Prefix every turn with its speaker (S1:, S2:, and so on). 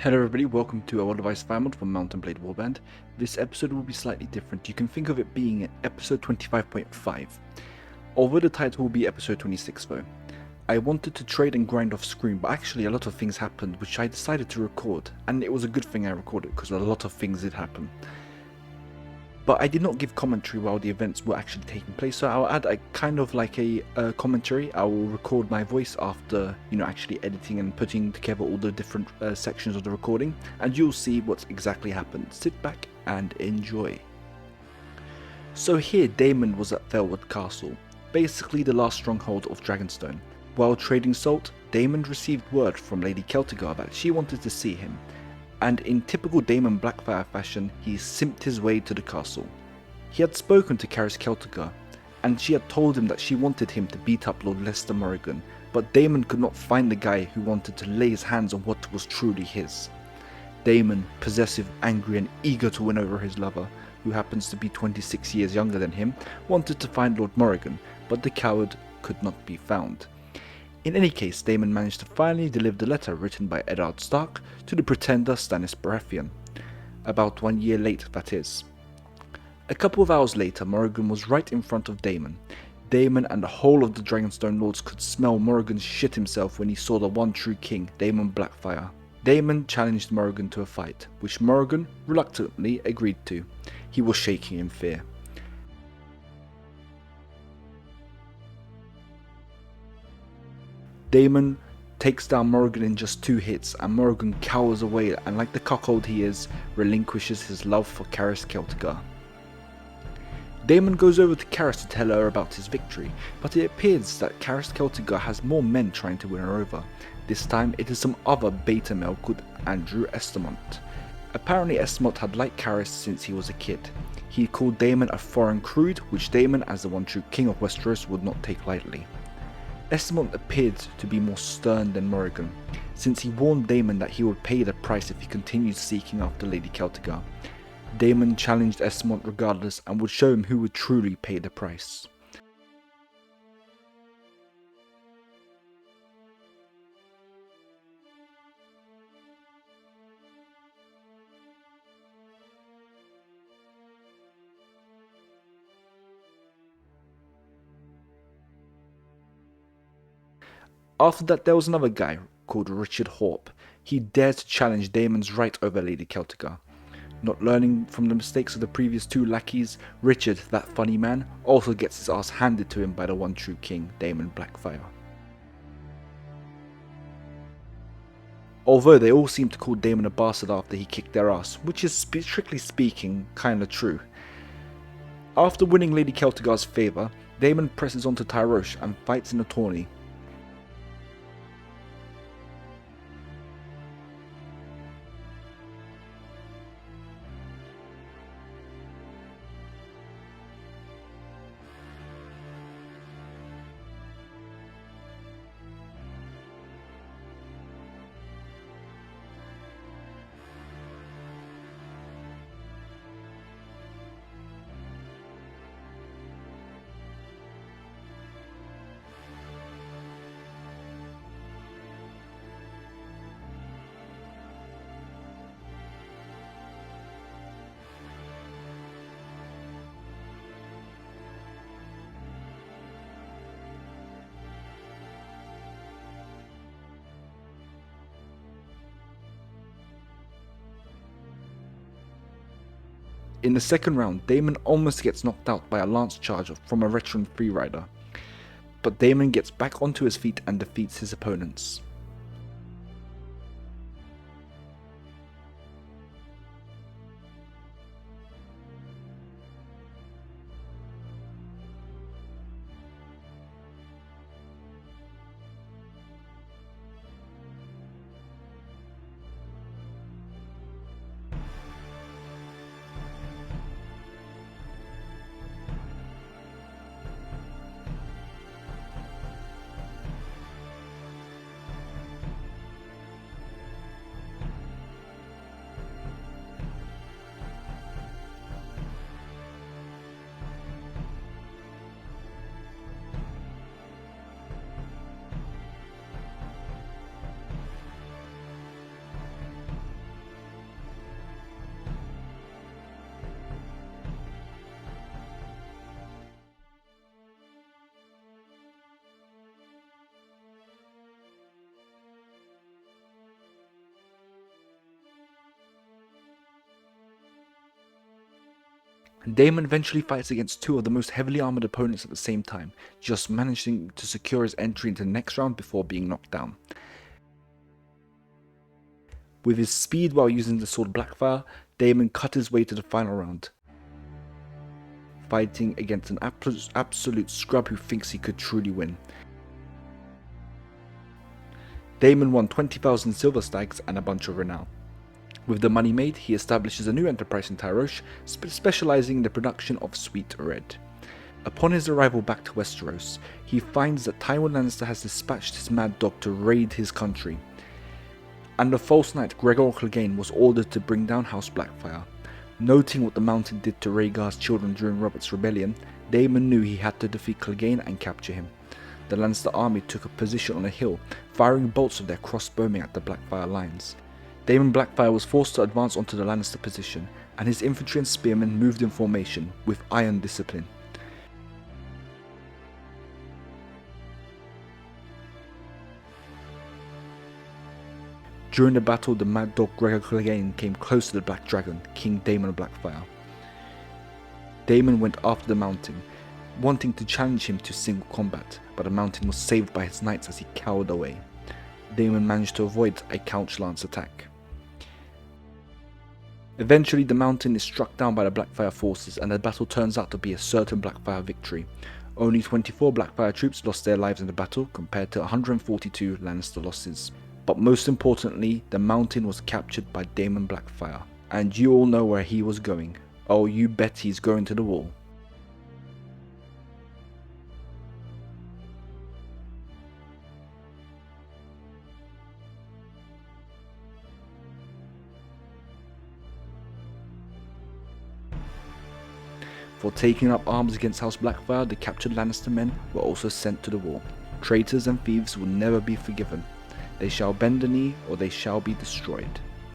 S1: Hello everybody, welcome to a Device Family from Mountain Blade Warband. This episode will be slightly different. You can think of it being episode 25.5. Although the title will be episode 26 though. I wanted to trade and grind off screen, but actually a lot of things happened which I decided to record, and it was a good thing I recorded because a lot of things did happen. But I did not give commentary while the events were actually taking place, so I'll add a kind of like a commentary. I will record my voice after, actually editing and putting together all the different sections of the recording, and you'll see what's exactly happened. Sit back and enjoy. So here Daemon was at Thelwood Castle, basically the last stronghold of Dragonstone. While trading salt, Daemon received word from Lady Celtigar that she wanted to see him, and in typical Daemon Blackfyre fashion, he simped his way to the castle. He had spoken to Caris Celtigar, and she had told him that she wanted him to beat up Lord Lester Morrigan, but Daemon could not find the guy who wanted to lay his hands on what was truly his. Daemon, possessive, angry and eager to win over his lover, who happens to be 26 years younger than him, wanted to find Lord Morrigan, but the coward could not be found. In any case, Daemon managed to finally deliver the letter written by Eddard Stark to the pretender Stannis Baratheon. About 1 year late, that is. A couple of hours later, Morrigan was right in front of Daemon. Daemon and the whole of the Dragonstone Lords could smell Morrigan shit himself when he saw the one true king, Daemon Blackfyre. Daemon challenged Morrigan to a fight, which Morrigan reluctantly agreed to. He was shaking in fear. Daemon takes down Morrigan in just 2 hits, and Morrigan cowers away and, like the cuckold he is, relinquishes his love for Caris Celtigar. Daemon goes over to Caris to tell her about his victory, but it appears that Caris Celtigar has more men trying to win her over. This time it is some other beta male called Andrew Estamont. Apparently Estamont had liked Caris since he was a kid. He called Daemon a foreign crude, which Daemon, as the one true king of Westeros, would not take lightly. Estamont appeared to be more stern than Morrigan, since he warned Daemon that he would pay the price if he continued seeking after Lady Celtigar. Daemon challenged Estamont regardless and would show him who would truly pay the price. After that, there was another guy called Richard Horpe. He dared to challenge Daemon's right over Lady Celtigar. Not learning from the mistakes of the previous 2 lackeys, Richard, that funny man, also gets his ass handed to him by the one true king, Daemon Blackfyre. Although they all seem to call Daemon a bastard after he kicked their ass, which is strictly speaking kinda true. After winning Lady Celtigar's favour, Daemon presses on to Tyrosh and fights in a tourney. In the second round, Daemon almost gets knocked out by a lance charge from a veteran freerider, but Daemon gets back onto his feet and defeats his opponents. Daemon eventually fights against two of the most heavily armoured opponents at the same time, just managing to secure his entry into the next round before being knocked down. With his speed while using the sword Blackfyre, Daemon cut his way to the final round, fighting against an absolute scrub who thinks he could truly win. Daemon won 20,000 silver stags and a bunch of renown. With the money made, he establishes a new enterprise in Tyrosh, specializing in the production of sweet red. Upon his arrival back to Westeros, he finds that Tywin Lannister has dispatched his mad dog to raid his country, and the false knight Gregor Clegane was ordered to bring down House Blackfyre. Noting what the Mountain did to Rhaegar's children during Robert's rebellion, Daemon knew he had to defeat Clegane and capture him. The Lannister army took a position on a hill, firing bolts of their crossbowmen at the Blackfyre lines. Daemon Blackfyre was forced to advance onto the Lannister position, and his infantry and spearmen moved in formation, with iron discipline. During the battle, the mad dog Gregor Clegane came close to the Black Dragon, King Daemon Blackfyre. Daemon went after the Mountain, wanting to challenge him to single combat, but the Mountain was saved by his knights as he cowered away. Daemon managed to avoid a couch lance attack. Eventually, the Mountain is struck down by the Blackfyre forces, and the battle turns out to be a certain Blackfyre victory. Only 24 Blackfyre troops lost their lives in the battle, compared to 142 Lannister losses. But most importantly, the Mountain was captured by Daemon Blackfyre, and you all know where he was going. Oh, you bet he's going to the wall. For taking up arms against House Blackfyre, the captured Lannister men were also sent to the wall. Traitors and thieves will never be forgiven. They shall bend the knee, or they shall be destroyed.